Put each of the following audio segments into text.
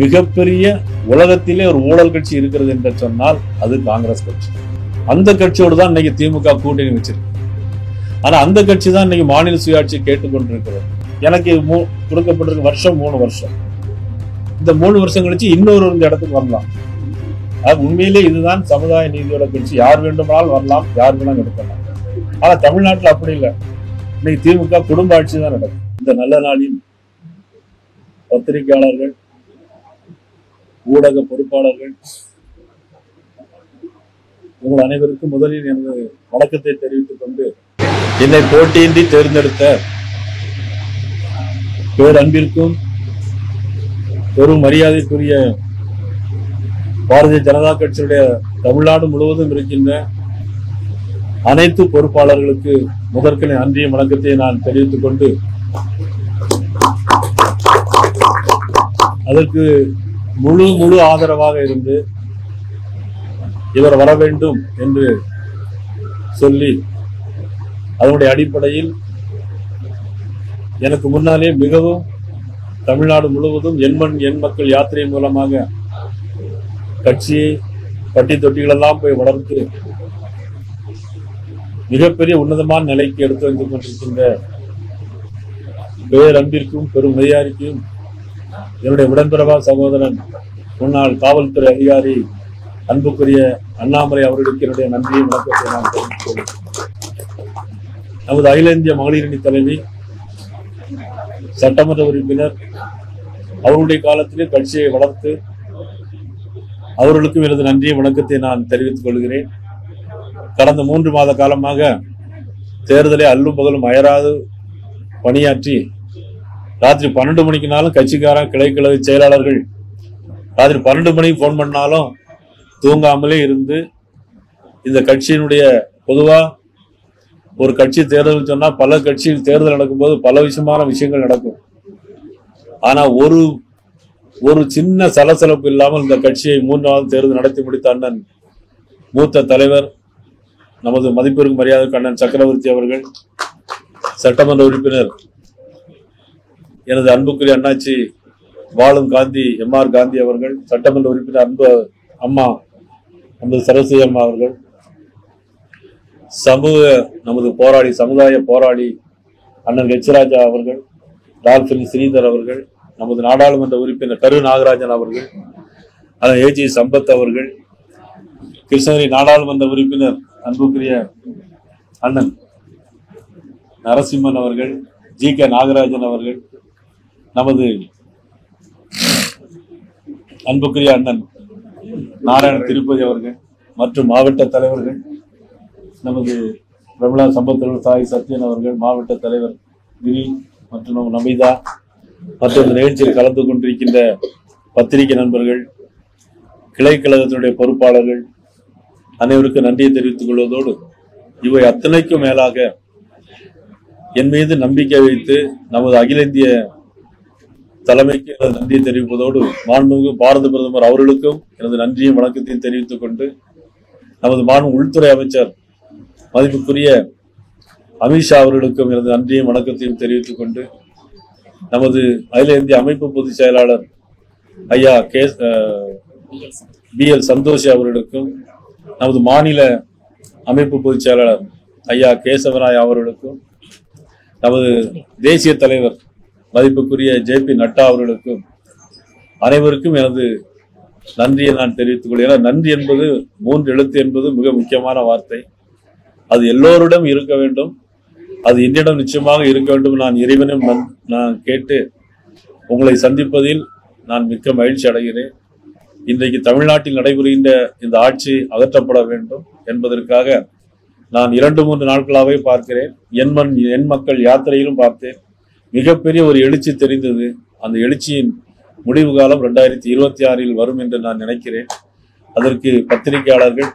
மிகப்பெரிய உலகத்திலே ஒரு ஊழல் கட்சி இருக்கிறது என்று சொன்னால் அது காங்கிரஸ் கட்சி. அந்த கட்சியோடு தான் இன்னைக்கு திமுக கூட்டணி வச்சிருக்கு. ஆனா அந்த கட்சி தான் இன்னைக்கு மாநில சுயாட்சி கேட்டுக்கொண்டிருக்கிறது. எனக்கு கொடுக்கப்பட்டிருக்க வருஷம் 3 வருஷம். இந்த 3 வருஷம் கழிச்சு இன்னொரு இடத்துக்கு வரலாம். உண்மையிலே இதுதான் சமுதாய நீதியோட கட்சி. யார் வேண்டுமானாலும் வரலாம், யார் வேணாலும் எடுக்கலாம். ஆனா தமிழ்நாட்டில் அப்படி இல்லை. இன்னைக்கு திமுக குடும்ப ஆட்சி தான் நடக்கும். இந்த நல்ல நாளில் பத்திரிகையாளர்கள், ஊடக பொறுப்பாளர்கள், உங்கள் அனைவருக்கும் முதலில் எனது வணக்கத்தை தெரிவித்துக் கொண்டு, என்னை போட்டியின்றி தேர்ந்தெடுத்த பேரன்பிற்கும் பெரும் மரியாதைக்குரிய பாரதிய ஜனதா கட்சியுடைய தமிழ்நாடு முழுவதும் இருக்கின்ற அனைத்து பொறுப்பாளர்களுக்கு முதற்கனை நன்றிய வணக்கத்தை நான் தெரிவித்துக் கொண்டு, அதற்கு முழு ஆதரவாக இருந்து இவர் வர வேண்டும் என்று சொல்லி, அதனுடைய அடிப்படையில் எனக்கு முன்னாலே மிகவும் தமிழ்நாடு முழுவதும் எண் மக்கள் யாத்திரை மூலமாக கட்சியை பட்டி தொட்டிகளெல்லாம் போய் வளர்த்து மிகப்பெரிய உன்னதமான நிலைக்கு எடுத்து வந்து கொண்டிருக்கின்ற பேரன்பிற்கும் பெரும் மரியாதைக்கும் என்னுடைய உடன்பிறவா சகோதரன் முன்னாள் காவல்துறை அதிகாரி அன்புக்குரிய அண்ணாமலை அவர்களுக்கு என்னுடைய நன்றியை வணக்கத்தை நான் தெரிவித்துள்ளேன். நமது அகில இந்திய மகளிரணி தலைவி, சட்டமன்ற உறுப்பினர், அவருடைய காலத்திலே கட்சியை வளர்த்து அவர்களுக்கும் எனது நன்றியை வணக்கத்தை நான் தெரிவித்துக் கொள்கிறேன். கடந்த 3 மாத காலமாக தேர்தலை அல்லும் பகலும் அயராது பணியாற்றி, ராத்திரி 12 மணிக்குனாலும் கட்சிக்காரன் கிளைக்கழக செயலாளர்கள் ராத்திரி 12 மணிக்கு போன் பண்ணாலும் தூங்காமலே இருந்து, இந்த கட்சியினுடைய பொதுவா ஒரு கட்சி தேர்தல் சொன்னா பல கட்சியில் தேர்தல் நடக்கும்போது பல விஷயங்கள் நடக்கும். ஆனா ஒரு சின்ன சலசலப்பு இல்லாமல் இந்த கட்சியை 3வது தேர்தல் நடத்தி முடித்த அண்ணன் மூத்த தலைவர், நமது மதிப்பிற்கு மரியாதை அண்ணன் சக்கரவர்த்தி அவர்கள், சட்டமன்ற உறுப்பினர் எனது அன்புக்குரிய அண்ணாச்சி வாழும் காந்தி MR காந்தி அவர்கள், சட்டமன்ற உறுப்பினர் அன்பு அம்மா நமது சரஸ்வதி அம்மா அவர்கள், நமது போராளி, சமுதாய போராளி அண்ணன் ராஜா அவர்கள், டால்பின் ஸ்ரீதர் அவர்கள், நமது நாடாளுமன்ற உறுப்பினர் கரு நாகராஜன் அவர்கள், அண்ணன் AG சம்பத் அவர்கள், கிருஷ்ணகிரி நாடாளுமன்ற உறுப்பினர் அன்புக்குரிய அண்ணன் நரசிம்மன் அவர்கள், GK நாகராஜன் அவர்கள், நமது அன்புக்குரிய அண்ணன் நாராயண திருப்பதி அவர்கள் மற்றும் மாவட்ட தலைவர்கள், நமது பிரபலா சம்பத் சாய் சத்யன் அவர்கள், மாவட்ட தலைவர் கிரி மற்றும் நமிதா மற்றும் நிகழ்ச்சியில் கலந்து கொண்டிருக்கின்ற பத்திரிகை நண்பர்கள், கிளைக்கழகத்தினுடைய பொறுப்பாளர்கள் அனைவருக்கும் நன்றியை தெரிவித்துக் கொள்வதோடு, இவை அத்தனைக்கும் மேலாக என் மீது நம்பிக்கை வைத்து நமது அகில இந்திய தலைமைக்கு எனது நன்றியை தெரிவிப்பதோடு, மாண்புமிகு பாரத பிரதமர் அவர்களுக்கும் எனது நன்றியும் வணக்கத்தையும் தெரிவித்துக் கொண்டு, நமது மாண்பு உள்துறை அமைச்சர் மதிப்புக்குரிய அமித்ஷா அவர்களுக்கும் எனது நன்றியும் வணக்கத்தையும் தெரிவித்துக் கொண்டு, நமது அகில இந்திய அமைப்பு பொதுச் செயலாளர் ஐயா BL சந்தோஷ் அவர்களுக்கும், நமது மாநில அமைப்பு பொதுச் செயலாளர் ஐயா கேசவராய் அவர்களுக்கும், நமது தேசிய தலைவர் மதிப்புக்குரிய JP நட்டா அவர்களுக்கும் அனைவருக்கும் எனது நன்றியை நான் தெரிவித்துக் கொள்கிறேன். நன்றி என்பது 3 எழுத்து என்பது மிக முக்கியமான வார்த்தை. அது எல்லோரிடம் இருக்க வேண்டும். அது என்னிடம் நிச்சயமாக இருக்க வேண்டும். நான் இறைவனும் நான் கேட்டு உங்களை சந்திப்பதில் நான் மிக்க மகிழ்ச்சி அடைகிறேன். இன்றைக்கு தமிழ்நாட்டில் நடைபெறுகின்ற இந்த ஆட்சி அகற்றப்பட வேண்டும் என்பதற்காக நான் 2-3 நாட்களாகவே பார்க்கிறேன். எண் மக்கள் யாத்திரையிலும் பார்த்தேன். மிகப்பெரிய ஒரு எழுச்சி தெரிந்தது. அந்த எழுச்சியின் முடிவு காலம் 2026 வரும் என்று நான் நினைக்கிறேன். அதற்கு பத்திரிகையாளர்கள்,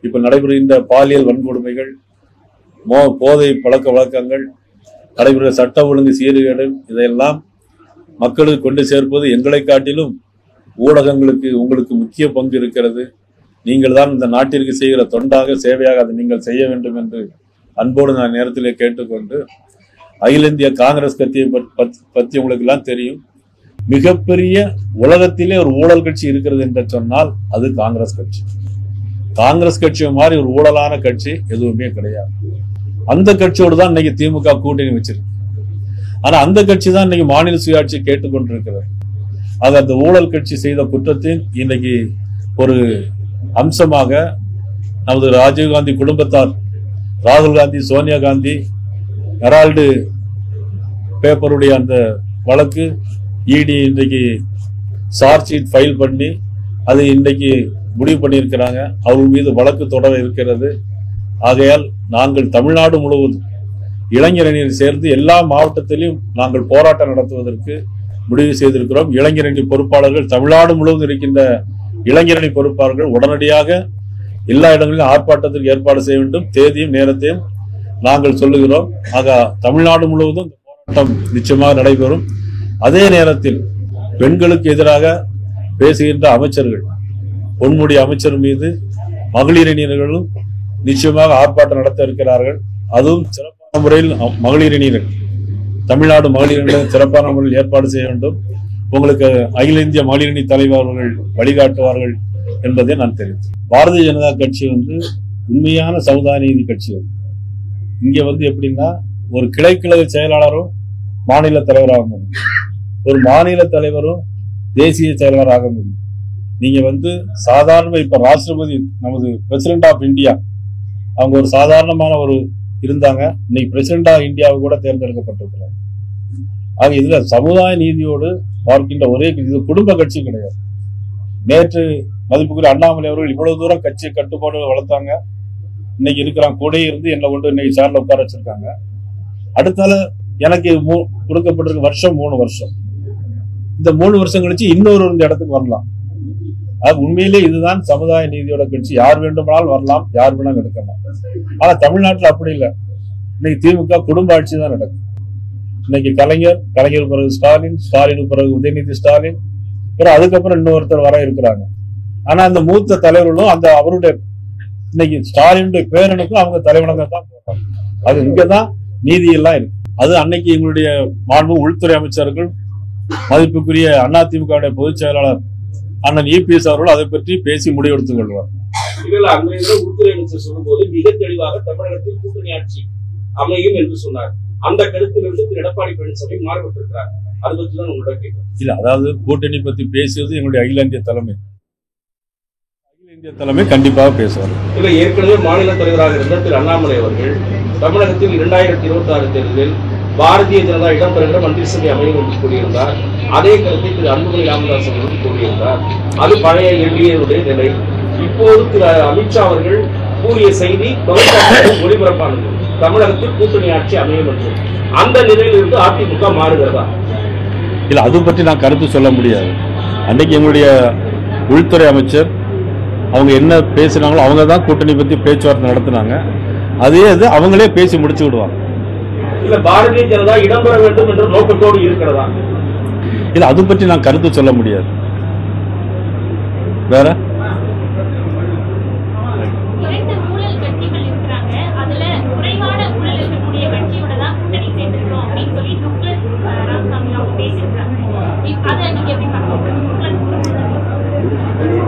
இப்ப நடைபெறுகின்ற பாலியல் வன்கொடுமைகள், போதை பழக்க வழக்கங்கள், நடைபெறுகிற சட்ட ஒழுங்கு சீர்கேடு, இதையெல்லாம் மக்களுக்கு கொண்டு சேர்ப்பது எங்களை காட்டிலும் ஊடகங்களுக்கு உங்களுக்கு முக்கிய பங்கு இருக்கிறது. நீங்கள் தான் இந்த நாட்டிற்கு செய்கிற தொண்டாக சேவையாக அதை நீங்கள் செய்ய வேண்டும் என்று அன்போடு நான் நேரத்திலே கேட்டுக்கொண்டு, அகில இந்திய காங்கிரஸ் கட்சியை பற்றி உங்களுக்கு எல்லாம் தெரியும். மிகப்பெரிய உலகத்திலே ஒரு ஊழல் கட்சி இருக்கிறது என்று சொன்னால் அது காங்கிரஸ் கட்சி. காங்கிரஸ் கட்சி மாதிரி ஒரு ஊழலான கட்சி எதுவுமே கிடையாது. அந்த கட்சியோடு தான் இன்னைக்கு திமுக கூட்டணி வச்சிருக்கு. ஆனா அந்த கட்சி தான் இன்னைக்கு மாநில சுயாட்சி கேட்டுக்கொண்டிருக்கிறது. அது அந்த ஊழல் கட்சி செய்த குற்றத்தின் இன்னைக்கு ஒரு அம்சமாக நமது ராஜீவ்காந்தி குடும்பத்தார், ராகுல் காந்தி, சோனியா காந்தி, ஹெரால்டு பேப்பருடைய அந்த வழக்கு இடி இன்றைக்கு சார்ஜ் ஷீட் ஃபைல் பண்ணி அது இன்றைக்கு முடிவு பண்ணியிருக்கிறாங்க. அவர்கள் மீது வழக்கு தொடர இருக்கிறது. ஆகையால் நாங்கள் தமிழ்நாடு முழுவதும் இளைஞரணியை சேர்ந்து எல்லா மாவட்டத்திலும் நாங்கள் போராட்டம் நடத்துவதற்கு முடிவு செய்திருக்கிறோம். இளைஞரணி பொறுப்பாளர்கள் தமிழ்நாடு முழுவதும் இருக்கின்ற இளைஞரணி பொறுப்பாளர்கள் உடனடியாக எல்லா இடங்களிலும் ஆர்ப்பாட்டத்திற்கு ஏற்பாடு செய்ய வேண்டும். தேதியும் நேரத்தையும் நாங்கள் சொல்லுகிறோம். ஆக தமிழ்நாடு முழுவதும் இந்த போராட்டம் நிச்சயமாக நடைபெறும். அதே நேரத்தில் பெண்களுக்கு எதிராக பேசுகின்ற அமைச்சர்கள், பொன்முடி அமைச்சர் மீது மகளிரணியினர்களும் நிச்சயமாக ஆர்ப்பாட்டம் நடத்த இருக்கிறார்கள். அதுவும் சிறப்பான முறையில் மகளிரணியினர், தமிழ்நாடு மகளிரணியினர் சிறப்பான முறையில் ஏற்பாடு செய்ய வேண்டும். உங்களுக்கு அகில இந்திய மகளிரணி தலைவர்கள் வழிகாட்டுவார்கள் என்பதை நான் தெரிவித்தேன். பாரதிய ஜனதா கட்சி உண்மையான சமுதாய நீதி கட்சி. இங்க எப்படின்னா ஒரு கிளைக்கழக செயலாளரும் மாநில தலைவராக முடியும், ஒரு மாநில தலைவரும் தேசிய செயலாளராக முடியும். நீங்க சாதாரண இப்ப ராஷ்டிரபதி நமது பிரசிடென்ட் ஆஃப் இந்தியா அவங்க ஒரு சாதாரணமான ஒரு இருந்தாங்க. இன்னைக்கு பிரசிடென்ட் ஆஃப் இந்தியாவை கூட தேர்ந்தெடுக்கப்பட்டிருக்கிறாங்க. ஆக இதுல சமுதாய நீதியோடு பார்க்கின்ற ஒரே இது குடும்ப கட்சி கிடையாது. நேற்று மதிப்புக்குரிய அண்ணாமலை அவர்கள் இவ்வளவு தூரம் கட்சி கட்டுப்பாடு வளர்த்தாங்க. இன்னைக்கு இருக்கிறாங்க கூட இருந்து என்னை கொண்டு இன்னைக்கு சேர்ல உட்கார வச்சிருக்காங்க. அடுத்தால எனக்கு கொடுக்கப்பட்டிருக்க வருஷம் 3 வருஷம். இந்த 3 வருஷம் கழிச்சு இன்னொரு இடத்துக்கு வரலாம். அது உண்மையிலே இதுதான் சமுதாய நீதியோட கட்சி. யார் வேண்டுமானாலும் வரலாம், யார் வேணாலும் எடுக்கலாம். ஆனா தமிழ்நாட்டில் அப்படி இல்லை. இன்னைக்கு திமுக குடும்ப ஆட்சி தான் நடக்கும். இன்னைக்கு கலைஞர் பிறகு ஸ்டாலின் பிறகு உதயநிதி ஸ்டாலின், பிறகு அதுக்கப்புறம் இன்னொருத்தர் வர இருக்கிறாங்க. ஆனா அந்த மூத்த தலைவர்களும் அந்த அவருடைய இன்னைக்கு ஸ்டாலினுடைய பேரனுக்கும் அவங்க தலைவனங்க தான் போறாங்க. அது இங்கதான் நீதி எல்லாம் இருக்கு. அது அன்னைக்கு எங்களுடைய மாண்பு உள்துறை அமைச்சர்கள் மதிப்புக்குரிய அதிமுக பொதுச் செயலாளர் அண்ணன் இபிஎஸ் அவர்கள் அதை பற்றி பேசி முடிவெடுத்துக் கொள்வார். உள்துறை அமைச்சர் சொல்லும்போது மிக தெளிவாக தமிழகத்தில் கூட்டணி ஆட்சி அமையும் என்று சொன்னார். அந்த கருத்திலிருந்து திரு எடப்பாடி பழனிசாமி மாறுபட்டிருக்கிறார். அது பற்றி தான் உங்களோட கேட்கிறேன். இல்ல, அதாவது கூட்டணி பத்தி பேசுவது எங்களுடைய அகில இந்திய தலைமை கண்டிப்பாக பேசுவார். இல்ல, ஏற்கனவே மாநில தலைவராக இருந்த திரு அண்ணாமலை அவர்கள் தமிழகத்தில் 2026 தேர்தலில் பாரதிய ஜனதா இடம்பெறுகிற மந்திரி சபை அமையும் என்று கூறியிருந்தார். அதே கருத்தை திரு அன்புமணி ராமதாஸ் அவர்கள் கூறியிருந்தார். அது பழைய என்டிஏவுடைய நிலை. இப்போது திரு அமித்ஷா அவர்கள் கூறிய செய்தி தொலைக்காட்சியில் ஒளிபரப்பானது, தமிழகத்தில் கூட்டணி ஆட்சி அமையும் என்று. அந்த நிலையில் இருந்து அதிமுக மாறுகிறதா? இல்ல, அது பற்றி நான் கருத்து சொல்ல முடியாது. அன்னைக்கு எங்களுடைய உள்துறை அமைச்சர் அவங்க என்ன பேசினாங்களோ அவங்க தான் கூட்டணி பத்தி பேச்சுவார்த்தை நடத்தினாங்க. அதே அவங்களே பேசி முடிச்சு விடுவாங்க. இல்ல, பாரதிய ஜனதா இடம்பெற வேண்டும் என்ற நோக்கத்தோடு இருக்கிறதா? இல்ல, அது பற்றி நான் கருத்து சொல்ல முடியாது. வேற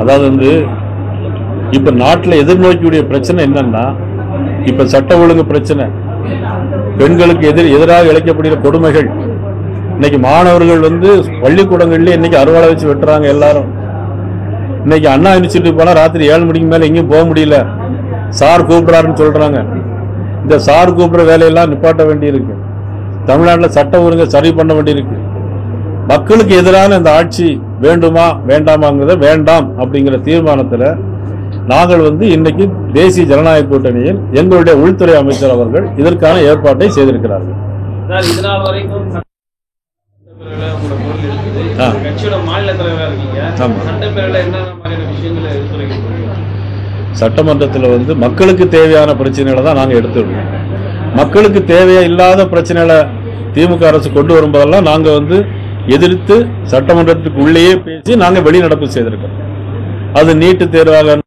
அதாவது இப்ப நாட்டில் எதிர்நோக்கியுடைய பிரச்சனை என்னன்னா, இப்ப சட்ட ஒழுங்கு பிரச்சனை, பெண்களுக்கு எதிராக இழைக்கப்படுகிற கொடுமைகள். இன்னைக்கு மாணவர்கள் பள்ளிக்கூடங்கள்ல இன்னைக்கு அறுவாளை வச்சு வெட்டுறாங்க எல்லாரும். இன்னைக்கு அண்ணா யூனிவர்சிட்டி போனா ராத்திரி 7 மணிக்கு மேல எங்கேயும் போக முடியல. சார் கூப்பிடுறாருன்னு சொல்றாங்க. இந்த சார் கூப்பிடுற வேலையெல்லாம் நிப்பாட்ட வேண்டியிருக்கு. தமிழ்நாட்டில் சட்ட ஒழுங்கை சரி பண்ண வேண்டியிருக்கு. மக்களுக்கு எதிரான இந்த ஆட்சி வேண்டுமா வேண்டாமாங்கிறத வேண்டாம் அப்படிங்கிற தீர்மானத்தில் நாங்கள் இன்னைக்கு தேசிய ஜனநாயக கூட்டணியில் எங்களுடைய உள்துறை அமைச்சர் அவர்கள் இதற்கான ஏற்பாட்டை செய்திருக்கிறார்கள். சட்டமன்றத்தில் மக்களுக்கு தேவையான பிரச்சனைகளை தான் நாங்கள் எடுத்துடுவோம். மக்களுக்கு தேவையா இல்லாத பிரச்சனைகளை திமுக அரசு கொண்டு வரும்போதெல்லாம் நாங்கள் எதிர்த்து சட்டமன்றத்துக்கு உள்ளேயே பேசி நாங்கள் வெளிநடப்பு செய்திருக்கோம். அது நீட்டு தேர்வாக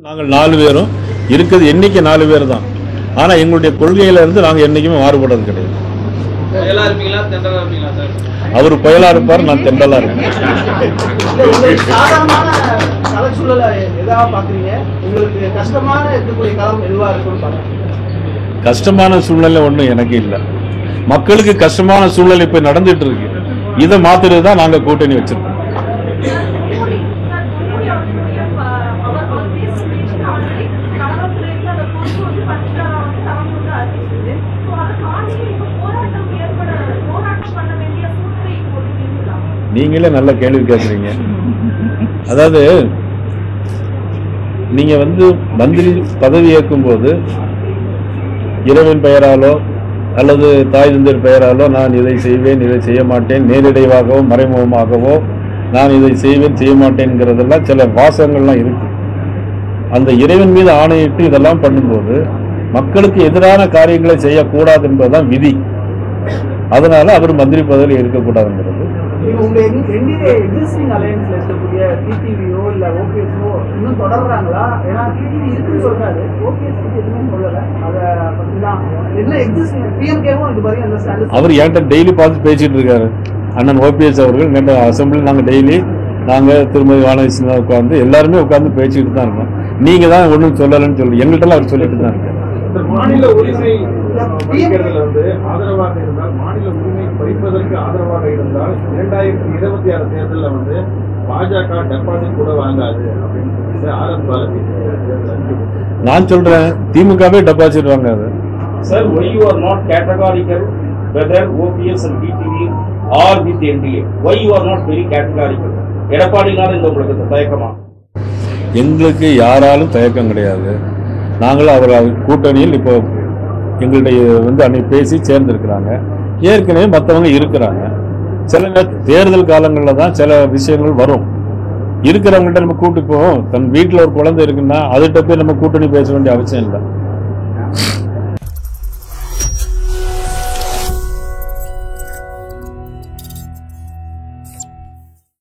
நாங்கள் 4 பேரும் இருக்கிறது, எண்ணிக்கை 4 பேர் தான். ஆனா எங்களுடைய கொள்கையில இருந்து நாங்க என்னைக்குமே மாறுபடுறது கிடையாது. அவர் புயலா இருப்பார், நான் தெண்டலா இருப்பேன். கஷ்டமான சூழ்நிலை ஒண்ணும் எனக்கு இல்லை. மக்களுக்கு கஷ்டமான சூழ்நிலை இப்ப நடந்துட்டு இருக்கு. இதை மாத்துறது தான் நாங்க கூட்டணி வச்சிருக்கோம். நீங்களே நல்ல கேள்வி கேட்குறீங்க. அதாவது நீங்க மந்திரி பதவி ஏற்கும் போது இறைவன் பெயராலோ அல்லது தாய் தந்தர் பெயராலோ நான் இதை செய்வேன், இதை செய்ய மாட்டேன், நேரிடையாகவோ மறைமுகமாகவோ நான் இதை செய்வேன் செய்ய மாட்டேன்ங்கிறதெல்லாம் சில வாசகங்கள்லாம் இருக்கு. அந்த இறைவன் மீது ஆணையிட்டு இதெல்லாம் பண்ணும்போது மக்களுக்கு எதிரான காரியங்களை செய்யக்கூடாது என்பதுதான் விதி. அதனால அவர் மந்திரி பதவியில் இருக்கக்கூடாதுங்கிறது. அவர் என்கிட்ட டெய்லி பார்த்து பேசிட்டு இருக்காரு. அண்ணன் ஓபிஎஸ் அவர்கள் அசம்பிளி நாங்க திருமதி வானதி உட்கார்ந்து எல்லாருமே உட்கார்ந்து பேசிட்டு தான் இருக்கோம். நீங்க தான் ஒன்றும் சொல்லலன்னு சொல்லி எங்கள்கிட்ட அவர் சொல்லிட்டு தான் இருக்காரு. மாநில உரிமை ஆதரவாக இருந்தால், மாநில உரிமை பறிப்பதற்கு ஆதரவாக இருந்தால் 2026 தேர்தலில் பாஜக டெபாசிட் கூட வாங்காது அப்படின்னு நான் சொல்றேன். திமுகவே deposit வாங்காது. Sir, why you are not categorical whether OPS and DTV or with NDA? Why you are not very categorical? எடப்பாடினால இந்த உங்களுக்கு தயக்கமா? எங்களுக்கு யாராலும் தயக்கம் கிடையாது. நாங்களும் அவர் கூட்டணியில் இப்போ எங்கள்கிட்ட அன்னைக்கு பேசி சேர்ந்திருக்கிறாங்க. ஏற்கனவே மற்றவங்க இருக்கிறாங்க. சில தேர்தல் காலங்களில் தான் சில விஷயங்கள் வரும். இருக்கிறவங்கள்ட்ட நம்ம கூட்டு போவோம். தன் வீட்டில் ஒரு குழந்தை இருக்குன்னா அதுகிட்ட போய் நம்ம கூட்டணி பேச வேண்டிய அவசியம் இல்லை.